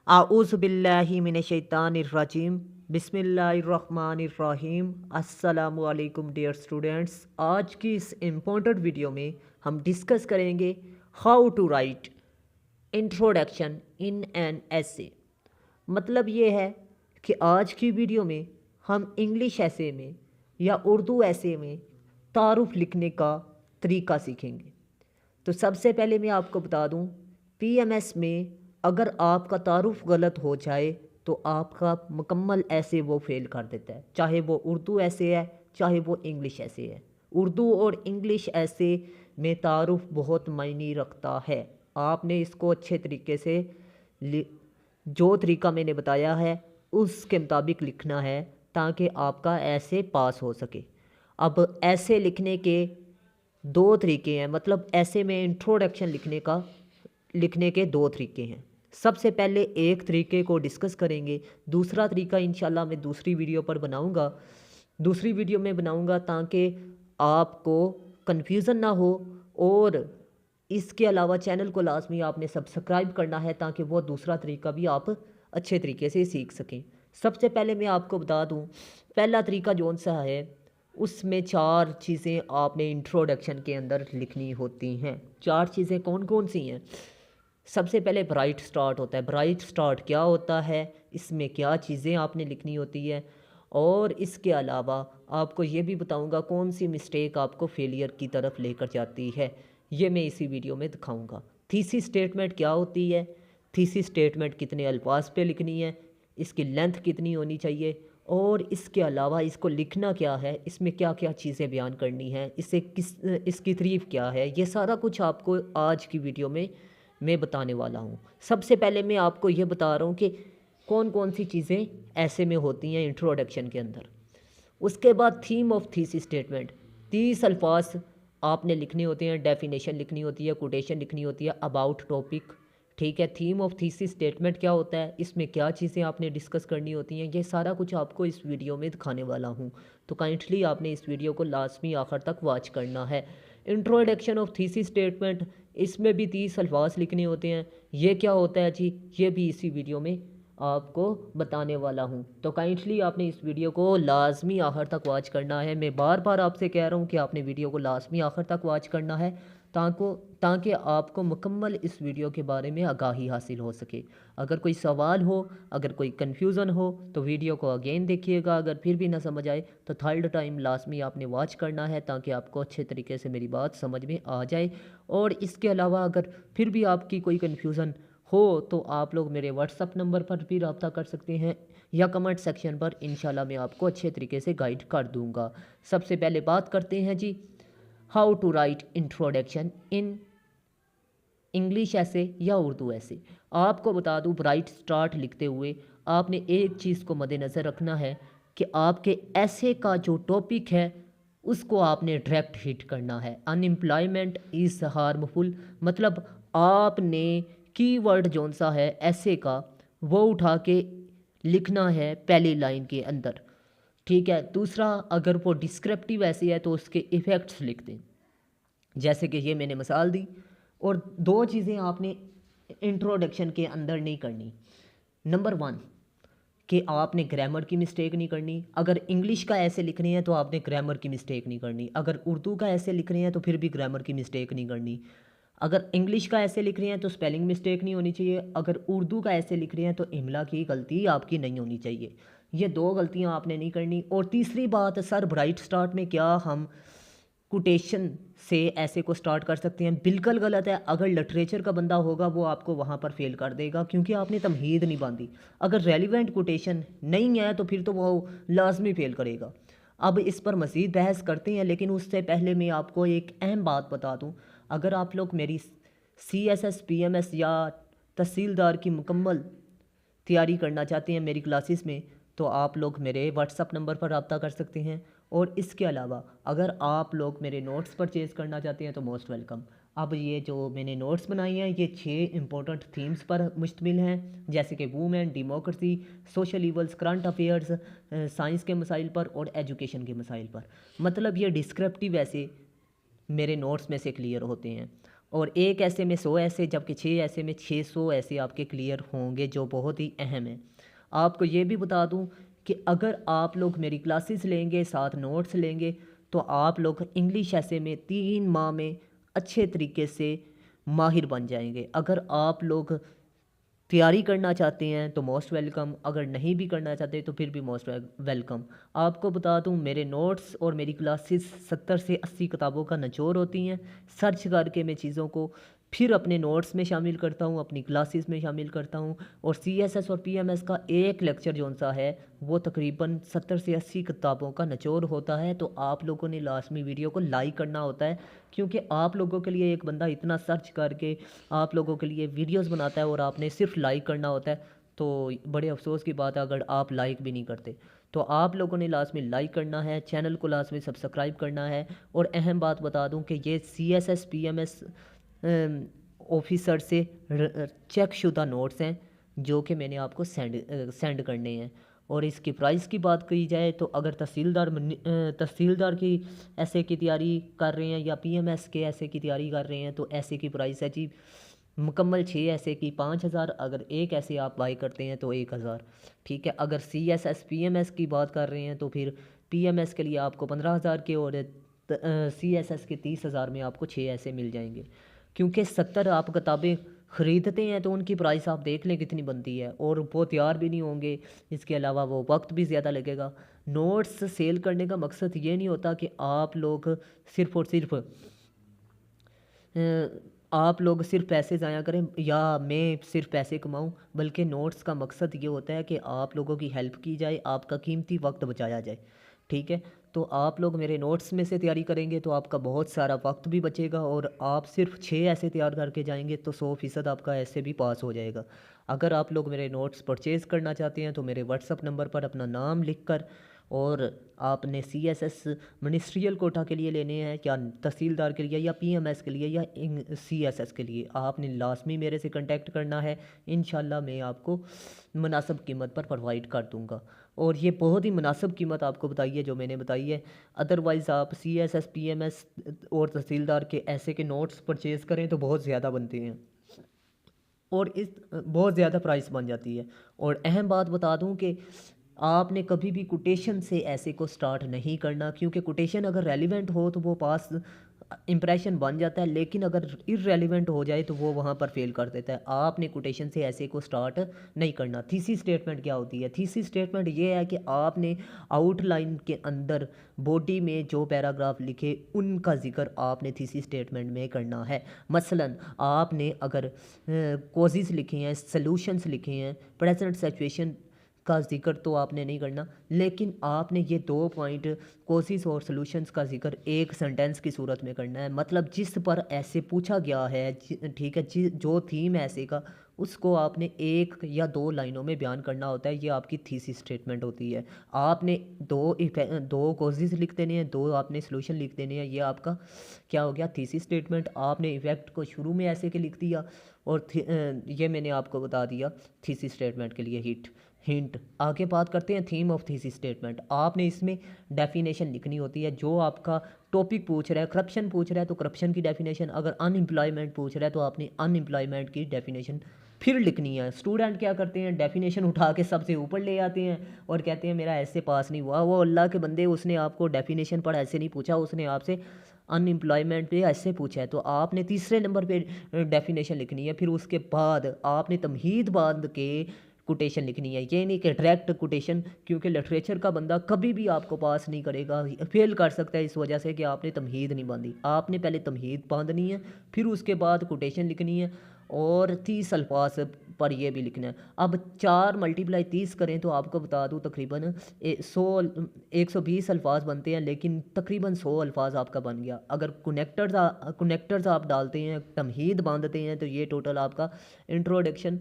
आऊज़ु बिल्लाहि मिनश्शैतानिर्रजीम बिस्मिल्लाहिर्रहमानिर्रहीम। अस्सलामु अलैकुम डियर स्टूडेंट्स। आज की इस इम्पोर्टेंट वीडियो में हम डिस्कस करेंगे how to write introduction in an essay. मतलब ये है कि आज की वीडियो में हम इंग्लिश ऐसे में या उर्दू ऐसे में तारुफ लिखने का तरीका सीखेंगे। तो सबसे पहले मैं आपको बता दूं, पीएमएस में अगर आपका तारुफ गलत हो जाए तो आपका मुकम्मल ऐसे वो फेल कर देता है, चाहे वो उर्दू ऐसे है चाहे वो इंग्लिश ऐसे है। उर्दू और इंग्लिश ऐसे में तारुफ बहुत मायने रखता है। आपने इसको अच्छे तरीके से जो तरीका मैंने बताया है उसके मुताबिक लिखना है ताकि आपका ऐसे पास हो सके। अब ऐसे लिखने के दो तरीके हैं, मतलब ऐसे में इंट्रोडक्शन लिखने के दो तरीके हैं। सबसे पहले एक तरीके को डिस्कस करेंगे, दूसरा तरीका इंशाल्लाह मैं दूसरी वीडियो में बनाऊंगा ताकि आपको कन्फ्यूज़न ना हो। और इसके अलावा चैनल को लाजमी आपने सब्सक्राइब करना है ताकि वो दूसरा तरीका भी आप अच्छे तरीके से सीख सकें। सबसे पहले मैं आपको बता दूं, पहला तरीका जौन सा है उसमें चार चीज़ें आपने इंट्रोडक्शन के अंदर लिखनी होती हैं। चार चीज़ें कौन कौन सी हैं? सबसे पहले ब्राइट स्टार्ट होता है। ब्राइट स्टार्ट क्या होता है, इसमें क्या चीज़ें आपने लिखनी होती है, और इसके अलावा आपको ये भी बताऊंगा कौन सी मिस्टेक आपको फेलियर की तरफ लेकर जाती है। ये मैं इसी वीडियो में दिखाऊंगा। थीसिस स्टेटमेंट क्या होती है, थीसिस स्टेटमेंट कितने अल्फाज पे लिखनी है, इसकी लेंथ कितनी होनी चाहिए, और इसके अलावा इसको लिखना क्या है, इसमें क्या क्या चीज़ें बयान करनी है, इसकी तारीफ़ क्या है, ये सारा कुछ आपको आज की वीडियो में मैं बताने वाला हूँ। सबसे पहले मैं आपको ये बता रहा हूँ कि कौन कौन सी चीज़ें ऐसे में होती हैं इंट्रोडक्शन के अंदर। उसके बाद थीम ऑफ थीसिस स्टेटमेंट, 30 अल्फाज आपने लिखने होते हैं, डेफिनेशन लिखनी होती है, कोटेशन लिखनी होती है, अबाउट टॉपिक। ठीक है, थीम ऑफ थीसिस स्टेटमेंट क्या होता है, इसमें क्या चीज़ें आपने डिस्कस करनी होती हैं, ये सारा कुछ आपको इस वीडियो में दिखाने वाला हूँ। तो काइंडली आपने इस वीडियो को लाजमी आखिर तक वॉच करना है। इंट्रोडक्शन ऑफ थीसिस स्टेटमेंट, इसमें भी 30 अल्फाज लिखने होते हैं। ये क्या होता है जी, ये भी इसी वीडियो में आपको बताने वाला हूँ। तो काइंडली आपने इस वीडियो को लाजमी आखिर तक वॉच करना है। मैं बार बार आपसे कह रहा हूँ कि आपने वीडियो को लाजमी आखिर तक वॉच करना है ताकि आपको मुकम्मल इस वीडियो के बारे में आगाही हासिल हो सके। अगर कोई सवाल हो, अगर कोई कन्फ्यूज़न हो तो वीडियो को अगेन देखिएगा। अगर फिर भी ना समझ आए तो थर्ड टाइम लाजमी आपने वॉच करना है ताकि आपको अच्छे तरीके से मेरी बात समझ में आ जाए। और इसके अलावा अगर फिर भी आपकी कोई कन्फ्यूज़न हो तो आप लोग मेरे व्हाट्सअप नंबर पर भी रब्ता कर सकते हैं या कमेंट सेक्शन पर, इंशाल्लाह मैं आपको अच्छे तरीके से गाइड कर दूंगा। सबसे पहले बात करते हैं जी, how to write introduction in English ऐसे या उर्दू ऐसे। आपको बता दूं, ब्राइट स्टार्ट लिखते हुए आपने एक चीज़ को मद्देनज़र रखना है कि आपके ऐसे का जो टॉपिक है उसको आपने डायरेक्ट हिट करना है। अनएम्प्लॉयमेंट इज़ हार्मफुल, मतलब आपने कीवर्ड जौन सा है ऐसे का वो उठा के लिखना है पहली लाइन के अंदर। ठीक है, दूसरा अगर वो डिस्क्रिप्टिव ऐसे है तो उसके इफ़ेक्ट्स लिख दें, जैसे कि ये मैंने मिसाल दी। और दो चीज़ें आपने इंट्रोडक्शन के अंदर नहीं करनी। नंबर वन, कि आपने ग्रामर की मिस्टेक नहीं करनी। अगर इंग्लिश का ऐसे लिख रहे हैं तो आपने ग्रामर की मिस्टेक नहीं करनी। अगर उर्दू का ऐसे लिख रहे हैं तो फिर भी ग्रामर की मिस्टेक नहीं करनी। अगर इंग्लिश का ऐसे लिख रहे हैं तो स्पेलिंग मिस्टेक नहीं होनी चाहिए। अगर उर्दू का ऐसे लिख रहे हैं तो इमला की गलती आपकी नहीं होनी चाहिए। ये दो गलतियां आपने नहीं करनी। और तीसरी बात, सर ब्राइट स्टार्ट में क्या हम कोटेशन से ऐसे को स्टार्ट कर सकते हैं? बिल्कुल गलत है। अगर लिटरेचर का बंदा होगा वो आपको वहाँ पर फेल कर देगा क्योंकि आपने तमहीद नहीं बांधी। अगर रेलिवेंट कोटेशन नहीं है तो फिर तो वो लाजमी फेल करेगा। अब इस पर मज़ीद बहस करते हैं, लेकिन उससे पहले मैं आपको एक अहम बात बता दूं। अगर आप लोग मेरी CSS PMS या तहसीलदार की मुकम्मल तैयारी करना चाहते हैं मेरी क्लासेस में, तो आप लोग मेरे व्हाट्सअप नंबर पर रब्ता कर सकते हैं। और इसके अलावा अगर आप लोग मेरे नोट्स परचेज़ करना चाहते हैं तो मोस्ट वेलकम। अब ये जो मैंने नोट्स बनाए हैं ये 6 इंपॉर्टेंट थीम्स पर मुश्तमिल हैं, जैसे कि women, democracy, social evils, current affairs, science के मसाइल पर और एजुकेशन के मसाइल पर। मतलब ये डिस्क्रिप्टिव ऐसे मेरे नोट्स में से क्लियर होते हैं। और एक ऐसे में 100 ऐसे, जबकि 6 ऐसे में 600 ऐसे आपके क्लियर होंगे, जो बहुत ही अहम है। आपको ये भी बता दूं कि अगर आप लोग मेरी क्लासेस लेंगे, साथ नोट्स लेंगे, तो आप लोग इंग्लिश ऐसे में 3 माह में अच्छे तरीके से माहिर बन जाएंगे। अगर आप लोग तैयारी करना चाहते हैं तो मोस्ट वेलकम, अगर नहीं भी करना चाहते तो फिर भी मोस्ट वेलकम। आपको बता दूं, मेरे नोट्स और मेरी क्लासेस 70 से 80 किताबों का निचोड़ होती हैं। सर्च करके मैं चीज़ों को फिर अपने नोट्स में शामिल करता हूँ, अपनी क्लासेस में शामिल करता हूँ। और CSS और PMS का एक लेक्चर जो सा है वो तकरीबन 70 से 80 किताबों का निचोड़ होता है। तो आप लोगों ने लास्ट में वीडियो को लाइक करना होता है, क्योंकि आप लोगों के लिए एक बंदा इतना सर्च करके आप लोगों के लिए वीडियोस बनाता है और आपने सिर्फ लाइक करना होता है। तो बड़े अफसोस की बात है अगर आप लाइक भी नहीं करते। तो आप लोगों ने लास्ट में लाइक करना है, चैनल को लास्ट में सब्सक्राइब करना है। और अहम बात बता दूं कि ये CSS PMS ऑफिसर से चेक शुदा नोट्स हैं, जो कि मैंने आपको सेंड करने हैं। और इसकी प्राइस की बात की जाए तो अगर तहसीलदार की ऐसे की तैयारी कर रहे हैं या PMS के ऐसे की तैयारी कर रहे हैं तो ऐसे की प्राइस है जी मुकम्मल 6 ऐसे की 5,000। अगर एक ऐसे आप बाई करते हैं तो 1,000। ठीक है, अगर CSS PMS की बात कर रहे हैं तो फिर PMS के लिए आपको 15,000 के, और CSS के 30,000 में आपको 6 ऐसे मिल जाएंगे। क्योंकि 70 आप किताबें ख़रीदते हैं तो उनकी प्राइस आप देख लें कितनी बनती है, और वो तैयार भी नहीं होंगे। इसके अलावा वो वक्त भी ज़्यादा लगेगा। नोट्स सेल करने का मकसद ये नहीं होता कि आप लोग सिर्फ पैसे ज़ाया करें या मैं सिर्फ पैसे कमाऊं, बल्कि नोट्स का मकसद ये होता है कि आप लोगों की हेल्प की जाए, आपका कीमती वक्त बचाया जाए। ठीक है, तो आप लोग मेरे नोट्स में से तैयारी करेंगे तो आपका बहुत सारा वक्त भी बचेगा, और आप सिर्फ 6 ऐसे तैयार करके जाएंगे तो 100% आपका ऐसे भी पास हो जाएगा। अगर आप लोग मेरे नोट्स परचेज़ करना चाहते हैं तो मेरे व्हाट्सअप नंबर पर अपना नाम लिख कर, और आपने CSS मिनिस्ट्रियल कोटा के लिए लेने हैं या तहसीलदार के लिए या PMS के लिए या CSS के लिए, आपने लाजमी मेरे से कांटेक्ट करना है। इंशाल्लाह मैं आपको मुनासिब कीमत पर प्रोवाइड कर दूंगा। और ये बहुत ही मुनासिब कीमत आपको बताई है जो मैंने बताई है। अदरवाइज़ आप CSS PMS और तहसीलदार के ऐसे के नोट्स परचेज़ करें तो बहुत ज़्यादा बनते हैं, और इस बहुत ज़्यादा प्राइस बन जाती है। और अहम बात बता दूं कि आपने कभी भी कोटेशन से ऐसे को स्टार्ट नहीं करना, क्योंकि कोटेशन अगर रेलिवेंट हो तो वो पास इंप्रेशन बन जाता है, लेकिन अगर इररेलिवेंट हो जाए तो वो वहाँ पर फेल कर देता है। आपने कोटेशन से ऐसे को स्टार्ट नहीं करना। थीसिस स्टेटमेंट क्या होती है? थीसिस स्टेटमेंट ये है कि आपने आउटलाइन के अंदर बॉडी में जो पैराग्राफ लिखे उनका जिक्र आपने थीसिस स्टेटमेंट में करना है। मसलन आपने अगर कॉजेज़ लिखे हैं, सॉल्यूशंस लिखे हैं, प्रेजेंट सिचुएशन का जिक्र तो आपने नहीं करना, लेकिन आपने ये 2 पॉइंट कोसिस और सॉल्यूशंस का जिक्र एक सेंटेंस की सूरत में करना है। मतलब जिस पर ऐसे पूछा गया है, ठीक है, जो थीम है ऐसे का, उसको आपने 1 या 2 लाइनों में बयान करना होता है। ये आपकी थीसिस स्टेटमेंट होती है। आपने दो कोसिस लिख देने हैं, 2 आपने सॉल्यूशन लिख देने हैं। ये आपका क्या हो गया? Thesis statement. आपने इफेक्ट को शुरू में ऐसे के लिख दिया, और ये मैंने आपको बता दिया थीसिस स्टेटमेंट के लिए हिंट। आगे बात करते हैं थीम ऑफ थीसिस स्टेटमेंट। आपने इसमें डेफिनेशन लिखनी होती है। जो आपका टॉपिक पूछ रहा है, करप्शन पूछ रहा है तो करप्शन की डेफिनेशन, अगर अनएम्प्लॉयमेंट पूछ रहा है तो आपने अनएम्प्लॉयमेंट की डेफिनेशन फिर लिखनी है। स्टूडेंट क्या करते हैं, डेफिनेशन उठा के सबसे ऊपर ले आते हैं और कहते हैं मेरा ऐसे पास नहीं हुआ। वो अल्लाह के बंदे, उसने आपको डेफिनेशन पर ऐसे नहीं पूछा, उसने आपसे अनएम्प्लॉयमेंट पे ऐसे पूछा है। तो आपने तीसरे नंबर पे डेफिनेशन लिखनी है। फिर उसके बाद आपने तमहीद बांध के कोटेशन लिखनी है। ये नहीं कि डायरेक्ट कोटेशन, क्योंकि लिटरेचर का बंदा कभी भी आपको पास नहीं करेगा, फेल कर सकता है इस वजह से कि आपने तमहीद नहीं बांधी। आपने पहले तमहीद बांधनी है, फिर उसके बाद कोटेशन लिखनी है, और 30 अल्फाज पर ये भी लिखना है। अब 4 × 30 करें तो आपको बता दूं तकरीबन 120 अल्फाज बनते हैं, लेकिन तकरीबन 100 अल्फाज आपका बन गया। अगर कनेक्टर्स आप डालते हैं, तमहीद बांधते हैं, तो ये टोटल आपका इंट्रोडक्शन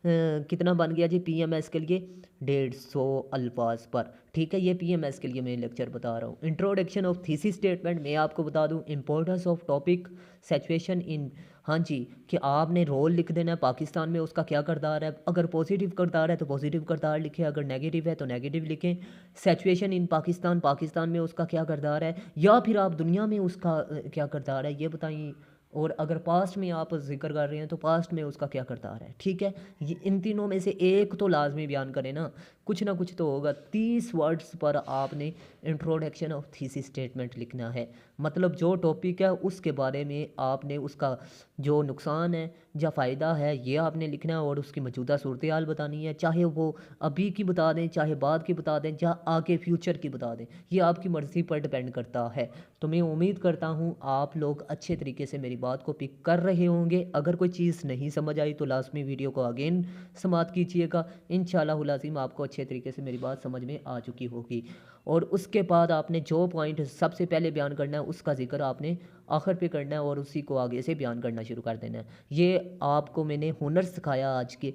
कितना बन गया जी? PMS के लिए 150 अल्फाज पर। ठीक है, ये PMS के लिए मैं लेक्चर बता रहा हूँ। इंट्रोडक्शन ऑफ थीसिस स्टेटमेंट में आपको बता दूँ importance of topic situation in, हाँ जी, कि आपने रोल लिख देना है पाकिस्तान में, उसका क्या किरदार है। अगर पॉजिटिव किरदार है तो पॉजिटिव किरदार लिखें, अगर नेगेटिव है तो नेगेटिव लिखें। सिचुएशन इन पाकिस्तान में उसका क्या किरदार है, या फिर आप दुनिया में उसका क्या किरदार है, ये बताइए। और अगर पास्ट में आप जिक्र कर रहे हैं तो पास्ट में उसका क्या करता आ रहा है। ठीक है, ये इन तीनों में से एक तो लाजमी बयान करें ना, कुछ ना कुछ तो होगा। 30 वर्ड्स पर आपने इंट्रोडक्शन ऑफ थीसिस स्टेटमेंट लिखना है। मतलब जो टॉपिक है उसके बारे में आपने उसका जो नुकसान है या फ़ायदा है ये आपने लिखना है, और उसकी मौजूदा सूरत हाल बतानी है, चाहे वो अभी की बता दें, चाहे बाद की बता दें, या आगे फ्यूचर की बता दें, ये आपकी मर्ज़ी पर डिपेंड करता है। तो मैं उम्मीद करता हूँ आप लोग अच्छे तरीके से मेरी बात को पिक कर रहे होंगे। अगर कोई चीज़ नहीं समझ आई तो लाजमी वीडियो को अगेन समाप्त कीजिएगा। इंशाल्लाह लाज़िम आपको अच्छे तरीके से मेरी बात समझ में आ चुकी होगी। और उसके बाद आपने जो पॉइंट सबसे पहले बयान करना है उसका जिक्र आपने आखिर पे करना है, और उसी को आगे से बयान करना शुरू कर देना है। ये आपको मैंने हुनर सिखाया आज के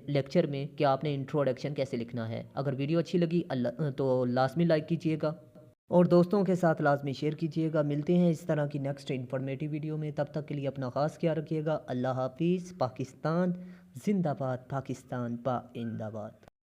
लेक्चर में कि आपने इंट्रोडक्शन कैसे लिखना है। अगर वीडियो अच्छी लगी अल्लाह तो लाजमी लाइक कीजिएगा और दोस्तों के साथ लाजमी शेयर कीजिएगा। मिलते हैं इस तरह की नेक्स्ट इन्फॉर्मेटिव वीडियो में, तब तक के लिए अपना ख़ास ख्याल रखिएगा। अल्लाह हाफिज़। पाकिस्तान जिंदाबाद, पाकिस्तान पाइंदाबाद।